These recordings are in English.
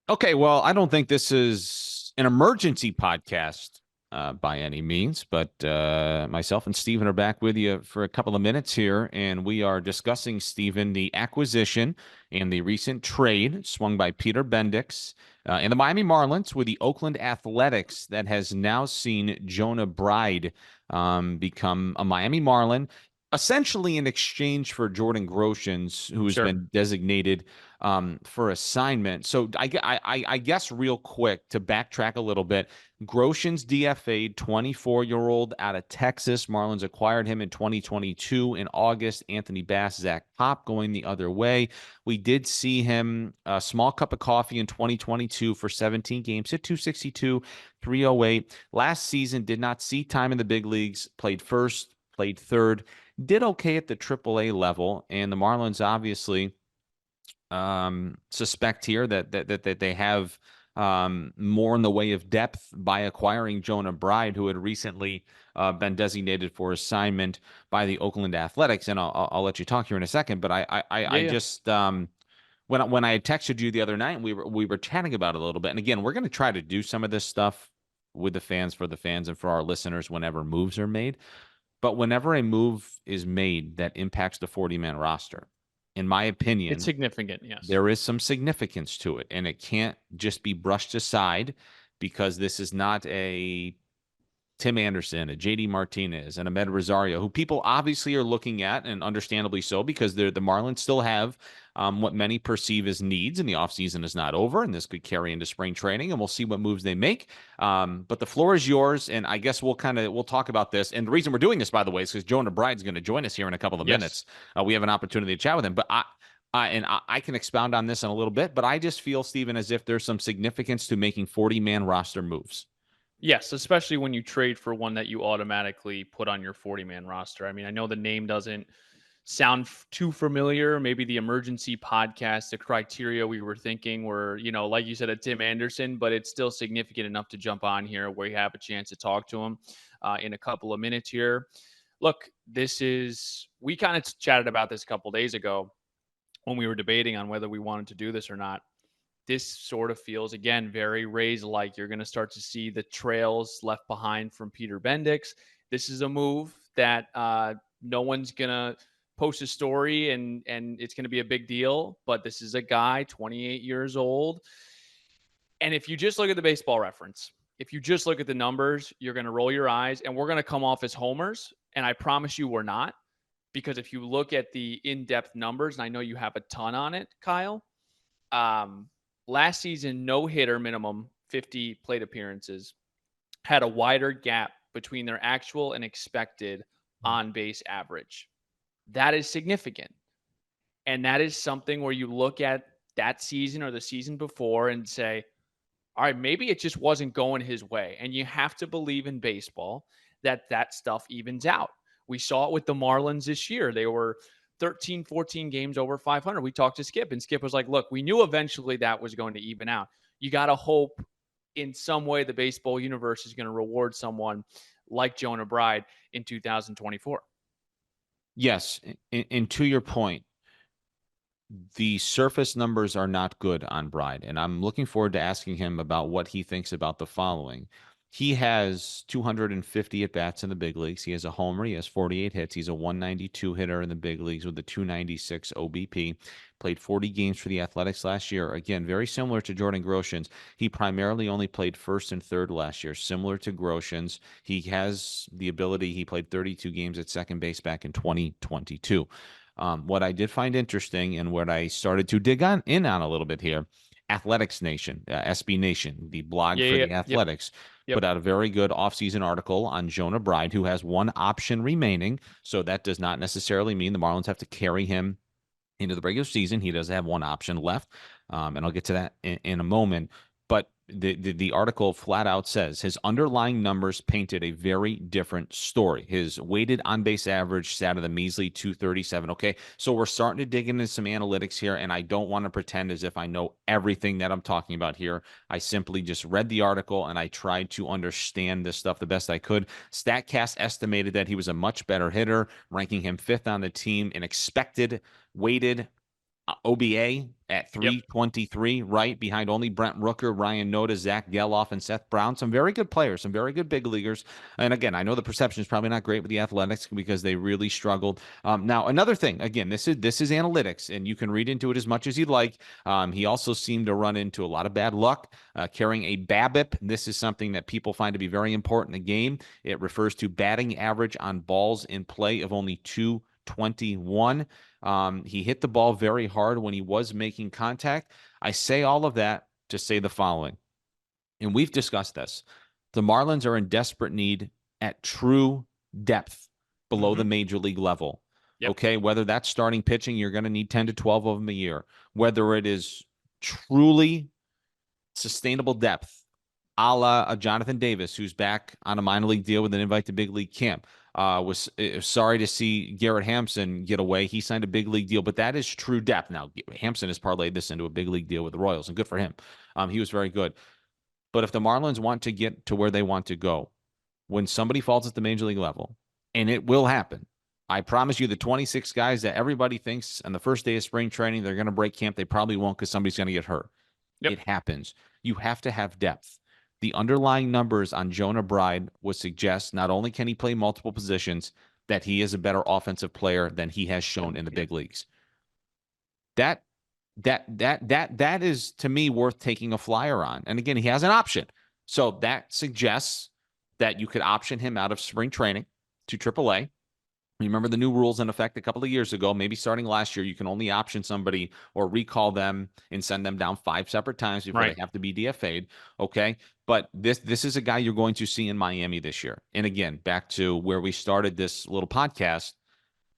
Okay, well, I don't think this is an emergency podcast by any means, but myself and Stephen are back with you for a couple of minutes here, and we are discussing, Stephen, the acquisition and the recent trade swung by Peter Bendix and the Miami Marlins with the Oakland Athletics that has now seen Jonah Bride become a Miami Marlin, essentially in exchange for Jordan Groshans, who has Sure. been designated for assignment. So I guess real quick to backtrack a little bit, Groshans DFA'd 24-year-old out of Texas. Marlins acquired him in 2022 in August. Anthony Bass, Zach Pop going the other way. We did see him a small cup of coffee in 2022 for 17 games, hit 262, 308. Last season did not see time in the big leagues, played first, played third, did okay at the AAA level, and the Marlins obviously suspect here that they have more in the way of depth by acquiring Jonah Bride, who had recently been designated for assignment by the Oakland Athletics. And I'll let you talk here in a second, but Yeah, I yeah. just when I had texted you the other night, we were chatting about it a little bit. And again, we're going to try to do some of this stuff with the fans, for the fans, and for our listeners whenever moves are made. But whenever a move is made that impacts the 40-man roster, in my It's opinion, significant, yes. there is some significance to it, and it can't just be brushed aside because this is not a Tim Anderson, a JD Martinez, and Ahmed Rosario, who people obviously are looking at, and understandably so, because the Marlins still have what many perceive as needs, and the offseason is not over, and this could carry into spring training, and we'll see what moves they make. But the floor is yours, and I guess we'll talk about this. And the reason we're doing this, by the way, is because Jonah Bride's going to join us here in a couple of Yes. minutes. We have an opportunity to chat with him, but I can expound on this in a little bit, but I just feel, Stephen, as if there's some significance to making 40-man roster moves. Yes, especially when you trade for one that you automatically put on your 40-man roster. I mean, I know the name doesn't sound too familiar. Maybe the emergency podcast, the criteria we were thinking were, like you said, a Tim Anderson, but it's still significant enough to jump on here where you have a chance to talk to him in a couple of minutes here. Look, we kind of chatted about this a couple days ago when we were debating on whether we wanted to do this or not. This sort of feels, again, very Rays like. You're going to start to see the trails left behind from Peter Bendix. This is a move that no one's going to post a story and it's going to be a big deal. But this is a guy, 28 years old. And if you just look at the baseball reference, if you just look at the numbers, you're going to roll your eyes and we're going to come off as homers. And I promise you we're not. Because if you look at the in-depth numbers, and I know you have a ton on it, Kyle, last season, no hitter minimum, 50 plate appearances, had a wider gap between their actual and expected on base average. That is significant. And that is something where you look at that season or the season before and say, all right, maybe it just wasn't going his way. And you have to believe in baseball that stuff evens out. We saw it with the Marlins this year. They were 13, 14 games over 500. We talked to Skip, and Skip was like, look, we knew eventually that was going to even out. You got to hope in some way the baseball universe is going to reward someone like Jonah Bride in 2024. Yes, and to your point, the surface numbers are not good on Bride, and I'm looking forward to asking him about what he thinks about the following. He has 250 at bats in the big leagues. He has a homer. He has 48 hits. He's a 192 hitter in the big leagues with a 296 OBP. Played 40 games for the Athletics last year. Again, very similar to Jordan Groshans. He primarily only played first and third last year, similar to Groshans. He has the ability, he played 32 games at second base back in 2022. What I did find interesting and what I started to dig in on a little bit here, Athletics Nation, SB Nation, the blog Yeah, for yeah, the yep, Athletics, yep. put out a very good offseason article on Jonah Bride, who has one option remaining. So that does not necessarily mean the Marlins have to carry him into the regular season. He does have one option left, and I'll get to that in a moment. But the article flat out says his underlying numbers painted a very different story. His weighted on base average sat at a measly 237. Okay, so we're starting to dig into some analytics here, and I don't want to pretend as if I know everything that I'm talking about here. I simply just read the article and I tried to understand this stuff the best I could. StatCast estimated that he was a much better hitter, ranking him fifth on the team in expected weighted OBA at Yep. 323, right behind only Brent Rooker, Ryan Noda, Zach Geloff, and Seth Brown. Some very good players, some very good big leaguers. And again, I know the perception is probably not great with the Athletics because they really struggled. Now, another thing, again, this is analytics, and you can read into it as much as you'd like. He also seemed to run into a lot of bad luck carrying a BABIP. This is something that people find to be very important in the game. It refers to batting average on balls in play of only 221. He hit the ball very hard when he was making contact. I say all of that to say the following, and we've discussed this. The Marlins are in desperate need at true depth below the Hmm. major league level. Yep. Okay, whether that's starting pitching, you're going to need 10 to 12 of them a year. Whether it is truly sustainable depth, a la a Jonathan Davis, who's back on a minor league deal with an invite to big league camp. Was sorry to see Garrett Hampson get away. He signed a big league deal, but that is true depth. Now, Hampson has parlayed this into a big league deal with the Royals, and good for him. He was very good. But if the Marlins want to get to where they want to go, when somebody falls at the major league level, and it will happen, I promise you the 26 guys that everybody thinks on the first day of spring training they're going to break camp, they probably won't because somebody's going to get hurt. Yep. It happens. You have to have depth. The underlying numbers on Jonah Bride would suggest not only can he play multiple positions, that he is a better offensive player than he has shown in the Yep. big leagues. That that is to me worth taking a flyer on. And again, he has an option. So that suggests that you could option him out of spring training to AAA. Remember the new rules in effect a couple of years ago, maybe starting last year, you can only option somebody or recall them and send them down 5 separate times before they Right. have to be DFA'd. Okay. But this is a guy you're going to see in Miami this year. And again, back to where we started this little podcast,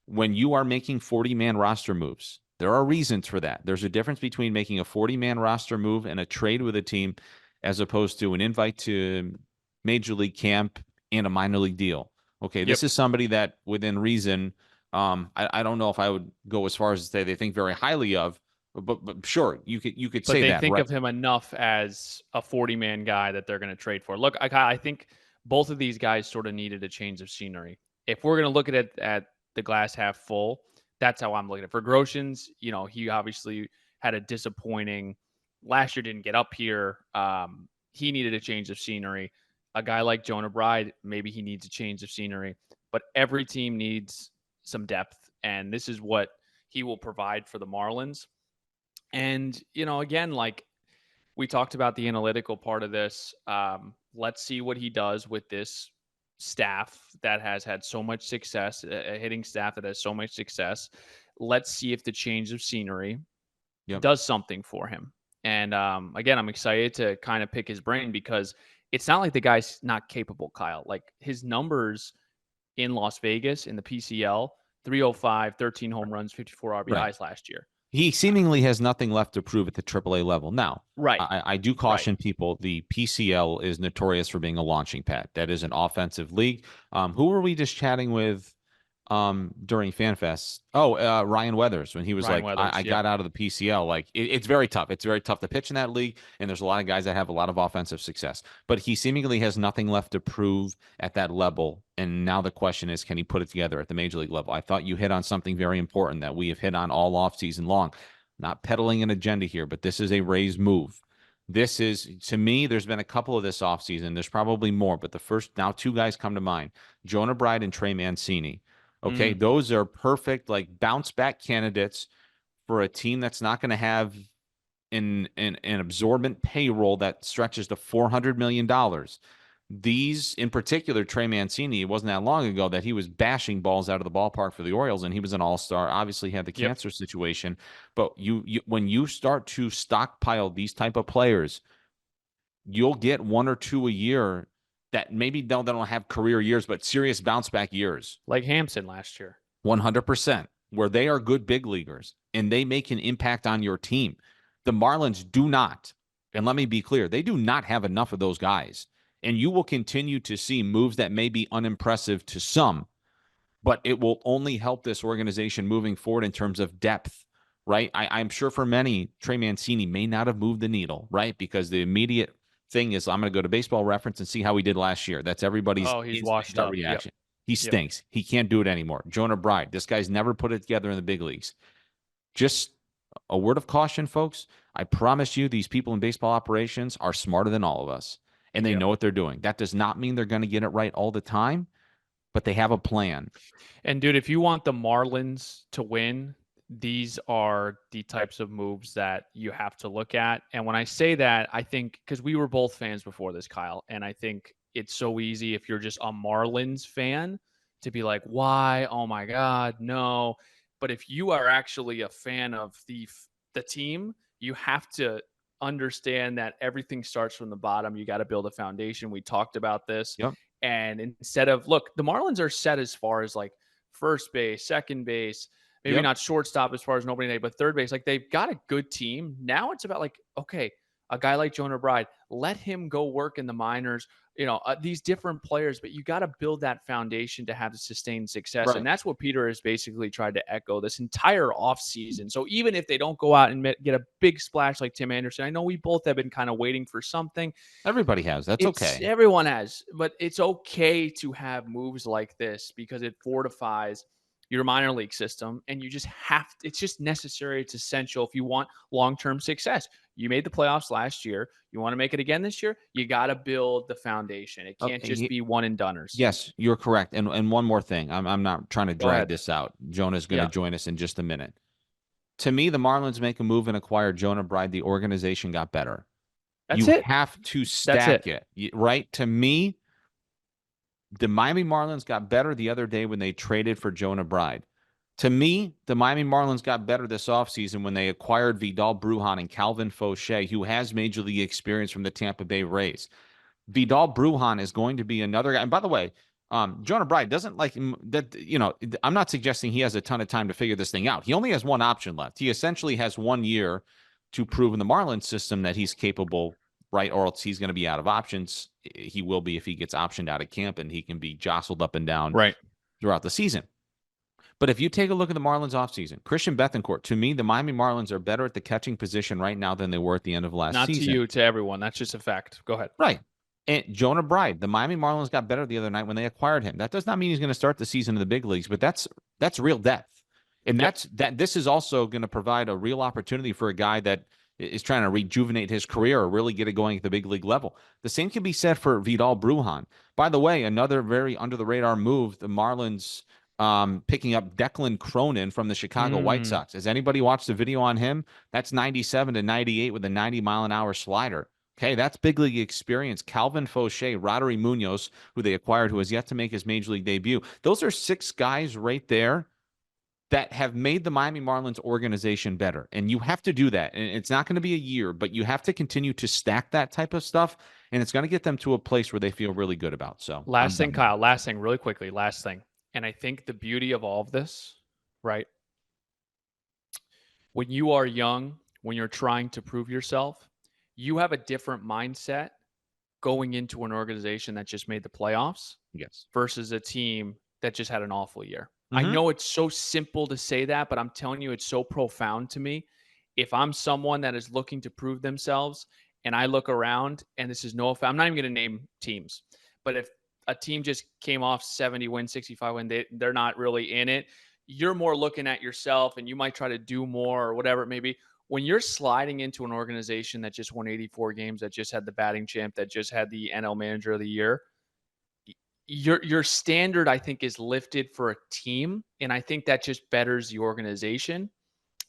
when you are making 40-man roster moves, there are reasons for that. There's a difference between making a 40-man roster move and a trade with a team as opposed to an invite to major league camp and a minor league deal. Okay, Yep. this is somebody that within reason, I don't know if I would go as far as to say they think very highly of, but sure, you could But say they that, think right? of him enough as a 40-man guy that they're going to trade for. Look, I think both of these guys sort of needed a change of scenery. If we're going to look at it at the glass half full, that's how I'm looking at it. For Groshans, he obviously had a disappointing last year, didn't get up here. He needed a change of scenery. A guy like Jonah Bride, maybe he needs a change of scenery. But every team needs some depth, and this is what he will provide for the Marlins. And, again, like we talked about the analytical part of this. Let's see what he does with this staff that has had so much success, a hitting staff that has so much success. Let's see if the change of scenery Yep. does something for him. And again, I'm excited to kind of pick his brain because it's not like the guy's not capable, Kyle. Like his numbers in Las Vegas in the PCL, 305, 13 home runs, 54 Right. RBIs last year. He seemingly has nothing left to prove at the AAA level. Now, Right. I do Right. caution people the PCL is notorious for being a launching pad. That is an offensive league. Who were we just chatting with during FanFest? Oh, Ryan Weathers, when he was Ryan like, I, Weathers. I Yep. got out of the PCL. Like it's very tough. It's very tough to pitch in that league, and there's a lot of guys that have a lot of offensive success. But he seemingly has nothing left to prove at that level. And now the question is, can he put it together at the major league level? I thought you hit on something very important that we have hit on all off season long. Not peddling an agenda here, but this is a Rays move. This is, to me, there's been a couple of this offseason. There's probably more, but the first, now two guys come to mind, Jonah Bride and Trey Mancini. Okay, Mm, those are perfect, like bounce back candidates for a team that's not going to have an absorbent payroll that stretches to $400 million. These, in particular, Trey Mancini, it wasn't that long ago that he was bashing balls out of the ballpark for the Orioles, and he was an all-star. Obviously, had the yep. cancer situation, but you when you start to stockpile these type of players, you'll get one or two a year that maybe they don't have career years, but serious bounce back years. Like Hampson last year. 100%, where they are good big leaguers and they make an impact on your team. The Marlins do not, and let me be clear, they do not have enough of those guys. And you will continue to see moves that may be unimpressive to some, but it will only help this organization moving forward in terms of depth, right? I'm sure for many, Trey Mancini may not have moved the needle, right? Because the immediate thing is, I'm going to go to Baseball Reference and see how he did last year. That's everybody's Oh, he's instant washed gut up. Yep. reaction. He Yep. stinks. He can't do it anymore. Jonah Bride, this guy's never put it together in the big leagues. Just a word of caution, folks. I promise you, these people in baseball operations are smarter than all of us, and they Yep. know what they're doing. That does not mean they're going to get it right all the time, but they have a plan. And dude, if you want the Marlins to win, these are the types of moves that you have to look at. And when I say that, I think because we were both fans before this, Kyle, and I think it's so easy if you're just a Marlins fan to be like, why? Oh my God, no. But if you are actually a fan of the team, you have to understand that everything starts from the bottom. You got to build a foundation. We talked about this. Yep. And instead of look, the Marlins are set as far as like first base, second base, maybe Yep. not shortstop as far as nobody, but third base. Like they've got a good team. Now it's about like, okay, a guy like Jonah Bride, let him go work in the minors, these different players, but you got to build that foundation to have sustained success. Right. And that's what Peter has basically tried to echo this entire offseason. So even if they don't go out and get a big splash like Tim Anderson, I know we both have been kind of waiting for something. Everybody has. That's It's okay. everyone has, but it's okay to have moves like this because it fortifies your minor league system and you just have to, it's just necessary, it's essential if you want long-term success. You made the playoffs last year, you want to make it again this year, you got to build the foundation. It can't just Okay. be one and doneers. Yes, you're correct. And one more thing. I'm not trying to Go drag ahead. this out. Jonah's going to Yeah, join us in just a minute. To me, the Marlins make a move and acquire Jonah Bride. The organization got better. that's You it. have to That's it. stack it, right? To me, the Miami Marlins got better the other day when they traded for Jonah Bride. To me, the Miami Marlins got better this offseason when they acquired Vidal Brujan and Calvin Fauché, who has major league experience from the Tampa Bay Rays. Vidal Brujan is going to be another guy. And by the way, Jonah Bride doesn't like that. I'm not suggesting he has a ton of time to figure this thing out. He only has one option left. He essentially has 1 year to prove in the Marlins system that he's capable, right? Or else he's going to be out of options. He will be if he gets optioned out of camp and he can be jostled up and down Right. throughout the season. But if you take a look at the Marlins offseason, Christian Bethancourt, to me, the Miami Marlins are better at the catching position right now than they were at the end of last Not to season. you, to everyone. That's just a fact. Go ahead. Right. And Jonah Bride, the Miami Marlins got better the other night when they acquired him. That does not mean he's going to start the season in the big leagues, but that's real depth. And Yep. this is also going to provide a real opportunity for a guy that is trying to rejuvenate his career or really get it going at the big league level. The same can be said for Vidal Brujan. By the way, another very under the radar move, the Marlins picking up Declan Cronin from the Chicago White Mm, Sox. Has anybody watched the video on him? That's 97 to 98 with a 90-mile-an-hour slider. Okay, that's big league experience. Calvin Fauché, Roddery Munoz, who they acquired, who has yet to make his major league debut. Those are 6 guys right there that have made the Miami Marlins organization better. And you have to do that. And it's not going to be a year, but you have to continue to stack that type of stuff. And it's going to get them to a place where they feel really good about. So I'm last thing, done. Kyle. Last thing, really quickly. Last thing. And I think the beauty of all of this, right? When you are young, when you're trying to prove yourself, you have a different mindset going into an organization that just made the playoffs Yes. versus a team that just had an awful year. I Mm-hmm. know it's so simple to say that, but I'm telling you, it's so profound to me. If I'm someone that is looking to prove themselves and I look around, and this is no, I'm not even going to name teams, but if a team just came off 70 win, 65 win, they're not really in it. You're more looking at yourself and you might try to do more or whatever it may be. When you're sliding into an organization that just won 84 games, that just had the batting champ, that just had the NL manager of the year, your standard, I think, is lifted for a team. And I think that just betters the organization.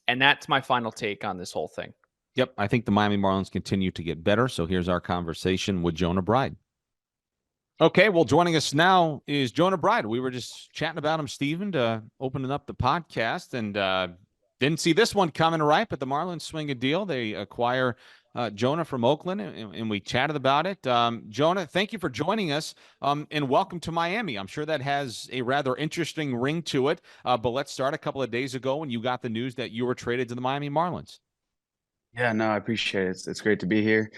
And that's my final take on this whole thing. Yep. I think the Miami Marlins continue to get better. So here's our conversation with Jonah Bride. Okay, well, joining us now is Jonah Bride. We were just chatting about him, Steven, to opening up the podcast, and didn't see this one coming, right? But the Marlins swing a deal. They acquire Jonah from Oakland, and we chatted about it. Jonah, thank you for joining us, and welcome to Miami. I'm sure that has a rather interesting ring to it, but let's start a couple of days ago when you got the news that you were traded to the Miami Marlins. Yeah, no, I appreciate it. It's great to be here.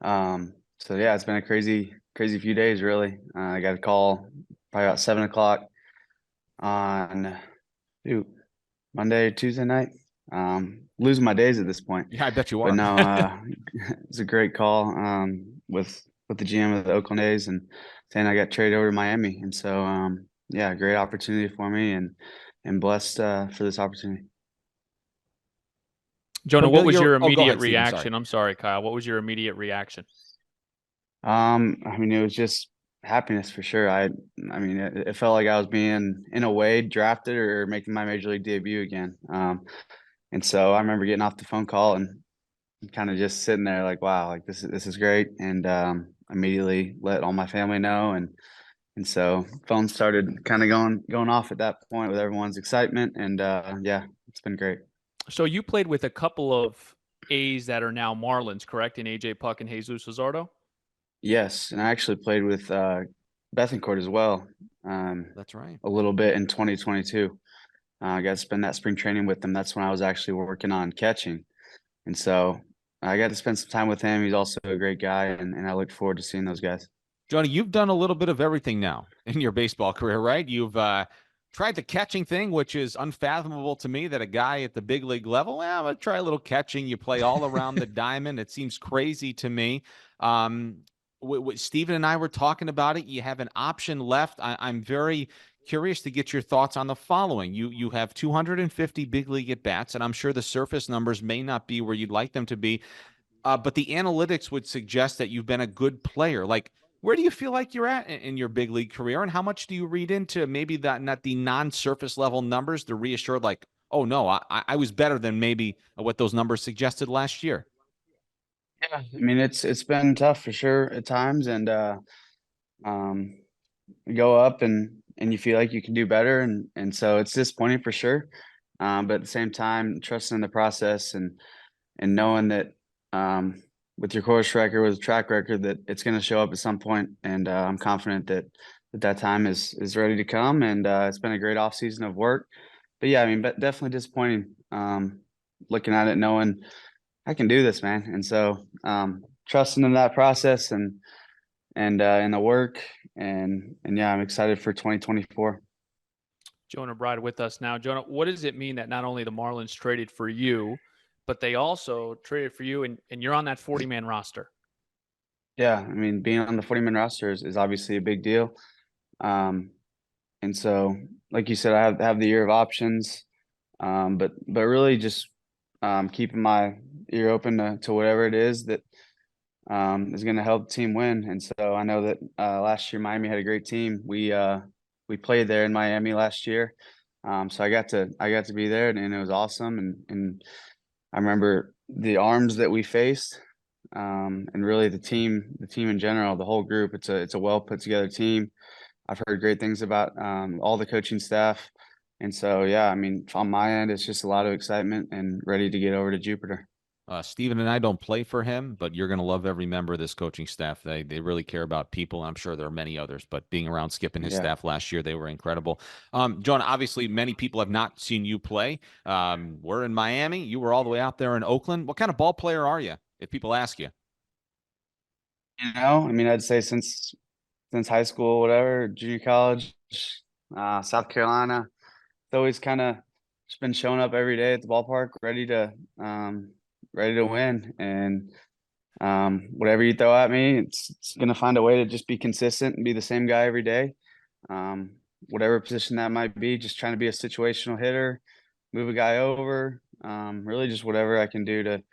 So yeah, it's been a crazy few days, really. I got a call probably about 7 o'clock on shoot, Monday, Tuesday night. Losing my days at this point, Yeah, I bet you but are. no, it's a great call with the GM of the Oakland A's and saying I got traded over to Miami, and so yeah, great opportunity for me and blessed for this opportunity. Jonah, what was familiar? your Oh, go immediate ahead, Steven. Sorry. reaction? I'm sorry, Kyle. What was your immediate reaction? I mean, it was just happiness for sure. I mean, it felt like I was being, in a way, drafted or making my major league debut again. And so I remember getting off the phone call and kind of just sitting there like, wow, like this is great. And immediately let all my family know, and so phones started kind of going off at that point with everyone's excitement. And yeah, it's been great. So you played with a couple of A's that are now Marlins, correct? In AJ Puck and Jesus Luzardo? Yes, and I actually played with Bethencourt as well. That's right. A little bit in 2022. I got to spend that spring training with him. That's when I was actually working on catching. And so I got to spend some time with him. He's also a great guy, and I look forward to seeing those guys. Johnny, you've done a little bit of everything now in your baseball career, right? You've tried the catching thing, which is unfathomable to me that a guy at the big league level, well, I'm going to try a little catching. You play all around the diamond. It seems crazy to me. Steven and I were talking about it. You have an option left. I'm very curious to get your thoughts on the following. You have 250 big league at bats, and I'm sure the surface numbers may not be where you'd like them to be. But the analytics would suggest that you've been a good player. Like, where do you feel like you're at in your big league career, and how much do you read into maybe that, not the non-surface level numbers, to reassure, like, oh no, I was better than maybe what those numbers suggested last year? Yeah, I mean it's been tough for sure at times, and um, you go up and you feel like you can do better, and so it's disappointing for sure. But at the same time, trusting in the process and knowing that with your course record, with a track record, that it's going to show up at some point, and I'm confident that time is ready to come. And it's been a great off season of work. But yeah, I mean, but definitely disappointing. Looking at it, knowing I can do this, man, and so trusting in that process and in the work, and yeah, I'm excited for 2024. Jonah Bride with us now. Jonah, what does it mean that not only the Marlins traded for you, but they also traded for you and you're on that 40-man roster? Yeah, I mean, being on the 40-man roster is obviously a big deal. Um, and so, like you said, I have the year of options, but really just keeping my ear open to whatever it is that is going to help the team win. And so I know that last year Miami had a great team. We played there in Miami last year, so I got to be there, and it was awesome. And I remember the arms that we faced, and really the team in general, the whole group. It's a well put together team. I've heard great things about all the coaching staff, and so yeah, I mean, on my end, it's just a lot of excitement and ready to get over to Jupiter. Steven and I don't play for him, but you're going to love every member of this coaching staff. They really care about people. And I'm sure there are many others, but being around Skip and his Yeah. staff last year, they were incredible. John, obviously, many people have not seen you play. We're in Miami. You were all the way out there in Oakland. What kind of ball player are you, if people ask you? I mean, I'd say since high school, whatever, junior college, South Carolina, it's always kind of just been showing up every day at the ballpark, ready to win. And whatever you throw at me, it's gonna find a way to just be consistent and be the same guy every day. Um, Whatever position that might be, just trying to be a situational hitter, move a guy over, really just whatever I can do to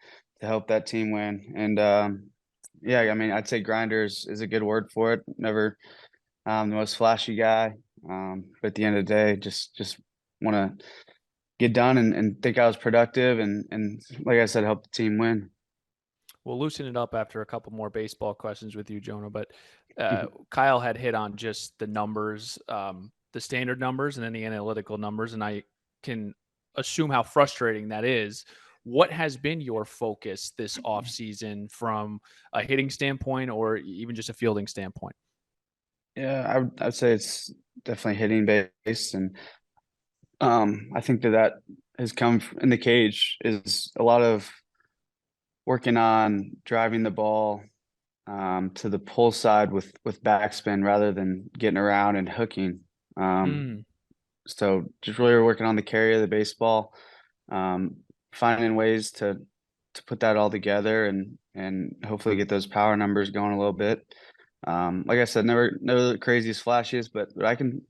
help that team win. And yeah, I mean, I'd say grinder is a good word for it. Never the most flashy guy, but at the end of the day, just want to get done and think I was productive and like I said, help the team win. We'll loosen it up after a couple more baseball questions with you, Jonah. But Kyle had hit on just the numbers, the standard numbers, and then the analytical numbers. And I can assume how frustrating that is. What has been your focus this offseason from a hitting standpoint or even just a fielding standpoint? Yeah, I'd say it's definitely hitting based, and I think that has come in the cage is a lot of working on driving the ball to the pull side with backspin rather than getting around and hooking. Um, Mm. so just really working on the carry of the baseball, um, finding ways to put that all together and hopefully get those power numbers going a little bit. Like I said, never the craziest flashes, but I can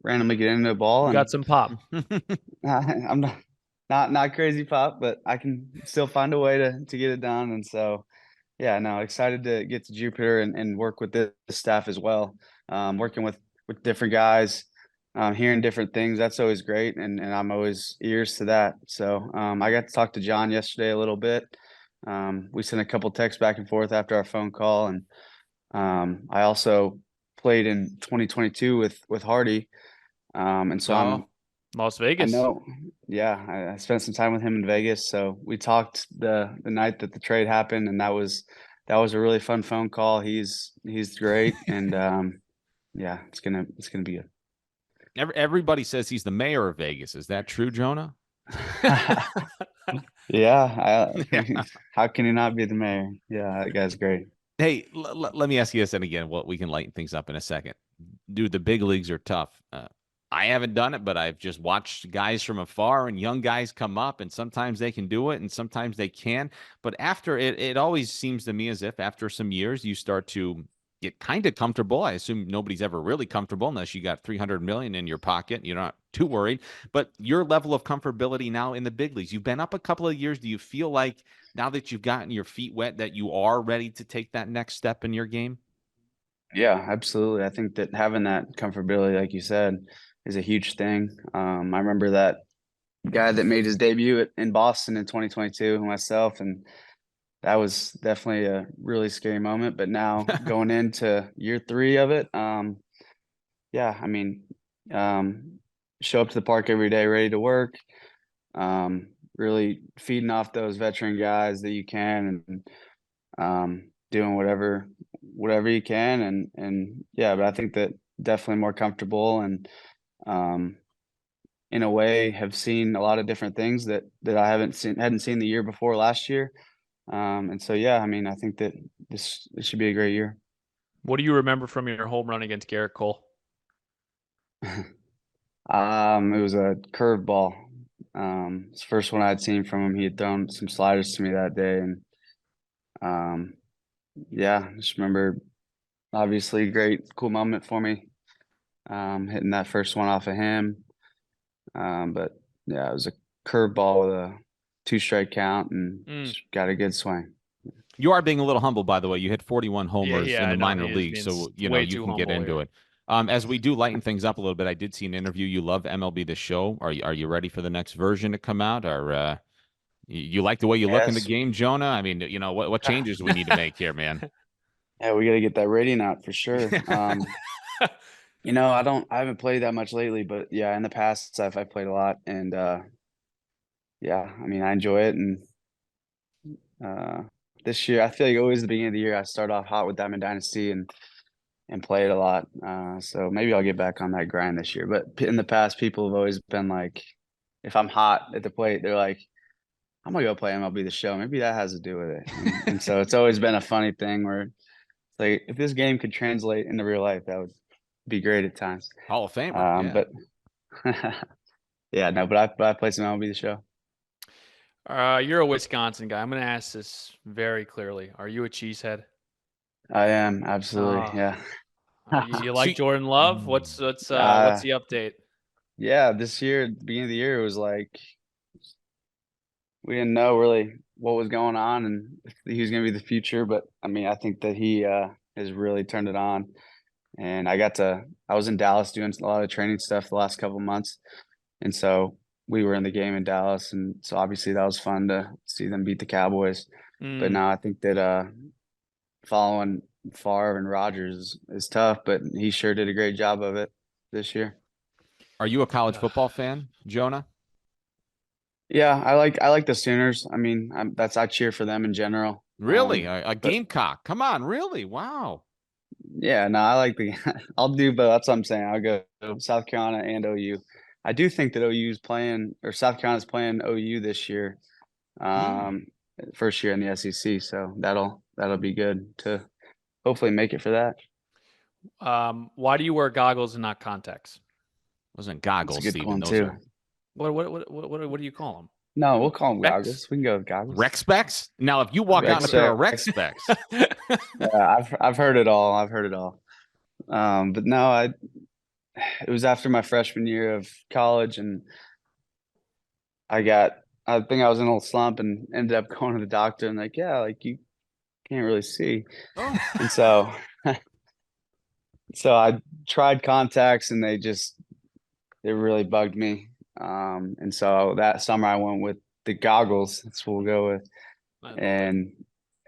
randomly get into a ball You and got some pop. I'm not not crazy pop, but I can still find a way to get it done. And so, yeah, no, excited to get to Jupiter and work with this staff as well. Working with different guys, hearing different things. That's always great, and I'm always ears to that. So I got to talk to John yesterday a little bit. We sent a couple texts back and forth after our phone call, and I also played in 2022 with Hardy, and so Oh, Las I Vegas. know, yeah, I spent some time with him in Vegas. So we talked the night that the trade happened, and that was a really fun phone call. He's great, and yeah, it's gonna be good. Everybody says he's the mayor of Vegas. Is that true, Jonah? Yeah, Yeah. how can he not be the mayor? Yeah, that guy's great. Hey, let me ask you this, and again, well, we can lighten things up in a second. Dude, the big leagues are tough. I haven't done it, but I've just watched guys from afar and young guys come up, and sometimes they can do it, and sometimes they can. But after it always seems to me as if after some years you start to get kind of comfortable. I assume nobody's ever really comfortable unless you got 300 million in your pocket. You're not too worried. But your level of comfortability now in the big leagues, you've been up a couple of years. Do you feel like now that you've gotten your feet wet that you are ready to take that next step in your game? Yeah, absolutely. I think that having that comfortability, like you said, is a huge thing. I remember that guy that made his debut in Boston in 2022, myself, and that was definitely a really scary moment. But now going into year three of it, yeah, I mean, um, show up to the park every day, ready to work, really feeding off those veteran guys that you can, and doing whatever you can, and yeah. But I think that definitely more comfortable, and um, in a way have seen a lot of different things that I hadn't seen the year before last year. And so yeah, I mean, I think that this should be a great year. What do you remember from your home run against Garrett Cole? It was a curveball. It's the first one I'd seen from him. He had thrown some sliders to me that day, and um, yeah, just remember obviously great, cool moment for me. Hitting that first one off of him. But yeah, it was a curveball with a two-strike count and Mm. just got a good swing. You are being a little humble, by the way. You hit 41 Yeah, homers yeah, in I the know. minor He is leagues, being so way you too can get humble into here. it. As we do lighten things up a little bit, I did see an interview. You love MLB The Show. Are you ready for the next version to come out? Or you like the way you look in the Yes. game, Jonah? I mean, what changes do we need to make here, man? Yeah, we got to get that rating out for sure. I haven't played that much lately, but yeah, in the past I've played a lot, and yeah, I mean I enjoy it. And uh, this year I feel like always the beginning of the year I start off hot with Diamond Dynasty and play it a lot. So maybe I'll get back on that grind this year. But in the past, people have always been like, if I'm hot at the plate, they're like, I'm gonna go play MLB The Show. Maybe that has to do with it. And so it's always been a funny thing where it's like if this game could translate into real life, that would be great at times. Hall of Famer, yeah. But yeah, no, but I play some MLB The Show. You're a Wisconsin guy. I'm going to ask this very clearly. Are you a cheesehead? I am absolutely, Oh, yeah. you So, like Jordan Love? What's Uh, the update? yeah, this year, at the beginning of the year, it was like we didn't know really what was going on and if he was going to be the future. But I mean, I think that he has really turned it on. And I was in Dallas doing a lot of training stuff the last couple of months. And so we were in the game in Dallas. And so obviously that was fun to see them beat the Cowboys. But Mm. now I think that following Favre and Rodgers is tough, but he sure did a great job of it this year. are you a college Ugh. football fan, Jonah? Yeah, I like the Sooners. I mean, I cheer for them in general. Really? A But Gamecock? Come on, really? Wow. yeah, no, I like the. I'll do both. That's what I'm saying. I'll go South Carolina and OU. I do think that OU is playing, or South Carolina's playing OU this year, Hmm. um, first year in the SEC. So that'll be good to hopefully make it for that. Why do you wear goggles and not contacts? Wasn't It's a goggles, good Steven. one Those too. are What do you call them? No, we'll call them Specs? goggles. We can go with goggles. rec specs. Now, if you walk out Rec in a pair of specs. rec specs, Yeah, I've heard it all. I've heard it all. But no, it was after my freshman year of college, and I got I think I was in a little slump and ended up going to the doctor and like, yeah, like you can't really see. Oh, And so so I tried contacts and it really bugged me. And so that summer I went with the goggles. That's what we'll go with. I love it. And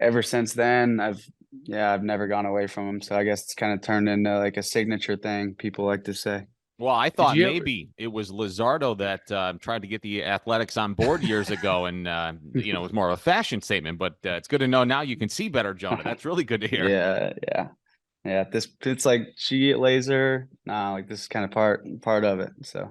ever since then, I've never gone away from them. So I guess it's kind of turned into like a signature thing, people like to say. well, I Did thought you ever? maybe it was Lizardo that tried to get the Athletics on board years ago, and it was more of a fashion statement. But it's good to know now you can see better, Jonah. That's really good to hear. Yeah, yeah. Yeah, this it's like she get laser. Nah, like this is kind of part of it. So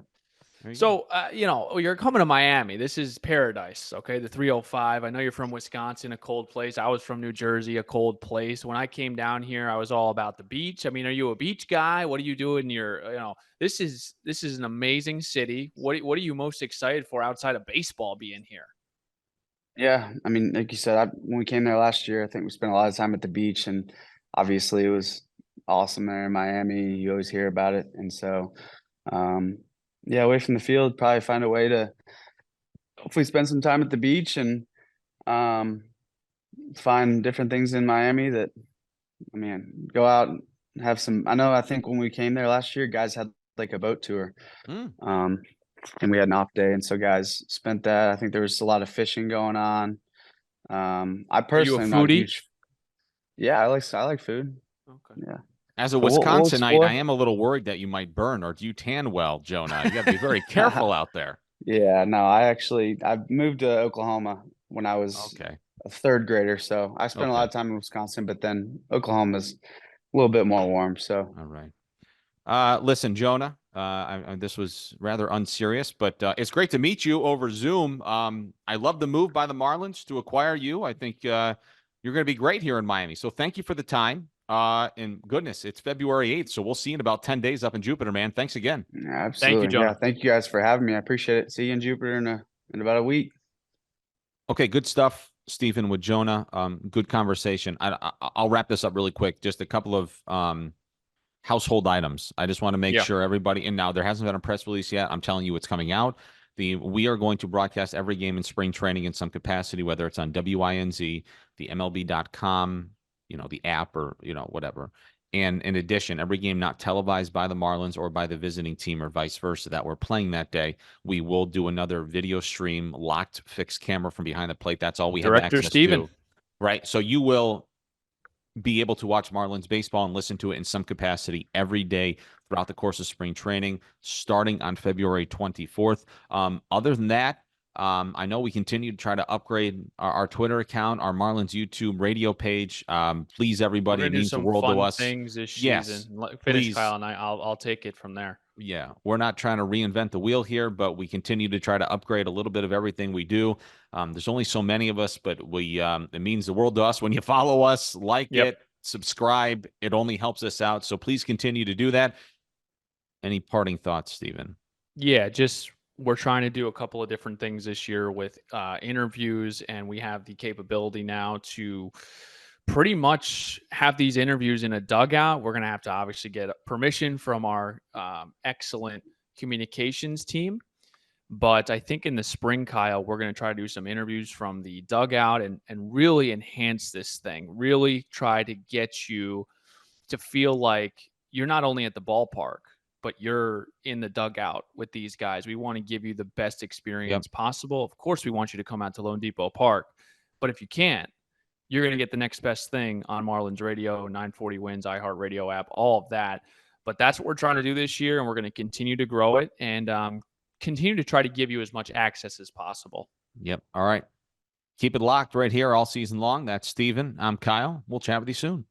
There you so, you're coming to Miami. This is paradise, okay? The 305. I know you're from Wisconsin, a cold place. I was from New Jersey, a cold place. When I came down here, I was all about the beach. I mean, are you a beach guy? What do you do in this is an amazing city. What are you most excited for outside of baseball being here? yeah, I mean, like you said, when we came there last year, I think we spent a lot of time at the beach, and obviously it was awesome there in Miami. You always hear about it, and so um, yeah, away from the field, probably find a way to hopefully spend some time at the beach and um, find different things in Miami that I mean, go out and have some. I think when we came there last year, guys had like a boat tour. Mm. Um, and we had an off day, and so guys spent that. I think there was a lot of fishing going on. I Are you a personally am not a foodie? huge. Yeah, I like food. Okay. Yeah, As a so we'll Wisconsinite, I explore. am a little worried that you might burn, or do you tan well, Jonah? You got to be very careful out there. Yeah, no, I moved to Oklahoma when I was Okay. a third grader, so I spent a lot Okay. of time in Wisconsin, but then Oklahoma's a little bit more warm. So All right. Listen, Jonah, this was rather unserious, but it's great to meet you over Zoom. I love the move by the Marlins to acquire you. I think you're going to be great here in Miami. So thank you for the time. And goodness, it's February 8th, so we'll see you in about 10 days up in Jupiter, man. Thanks again. yeah, Thank you, absolutely, yeah. Jonah. Thank you guys for having me. I appreciate it. See you in Jupiter in about a week. Okay, good stuff, Stephen, with Jonah. Good conversation. I'll wrap this up really quick. Just a couple of household items. I just want to make Yeah. sure everybody, and now there hasn't been a press release yet. I'm telling you it's coming out. We are going to broadcast every game in spring training in some capacity, whether it's on WINZ, the MLB.com, the app or, whatever. And in addition, every game not televised by the Marlins or by the visiting team or vice versa that we're playing that day, we will do another video stream, locked fixed camera from behind the plate. That's all we have Director access Steven. to. Right. So you will be able to watch Marlins baseball and listen to it in some capacity every day throughout the course of spring training, starting on February 24th. Other than that, I know we continue to try to upgrade our Twitter account, our Marlins YouTube radio page. Please, We're everybody, gonna it do means the some world to fun us. things this Yes, season. Finish, please. Kyle, and I'll take it from there. Yeah, we're not trying to reinvent the wheel here, but we continue to try to upgrade a little bit of everything we do. There's only so many of us, but it means the world to us when you follow us, like Yep. it, subscribe. It only helps us out. So please continue to do that. Any parting thoughts, Stephen? Yeah, just we're trying to do a couple of different things this year with interviews, and we have the capability now to pretty much have these interviews in a dugout. We're going to have to obviously get permission from our excellent communications team. But I think in the spring, Kyle, we're going to try to do some interviews from the dugout and really enhance this thing, really try to get you to feel like you're not only at the ballpark, but you're in the dugout with these guys. We want to give you the best Yep. experience possible. Of course, we want you to come out to Lone Depot Park, but if you can't, you're going to get the next best thing on Marlins Radio, 940 Wins, iHeartRadio app, all of that. But that's what we're trying to do this year, and we're going to continue to grow it and continue to try to give you as much access as possible. Yep. All right. Keep it locked right here all season long. That's Stephen. I'm Kyle. We'll chat with you soon.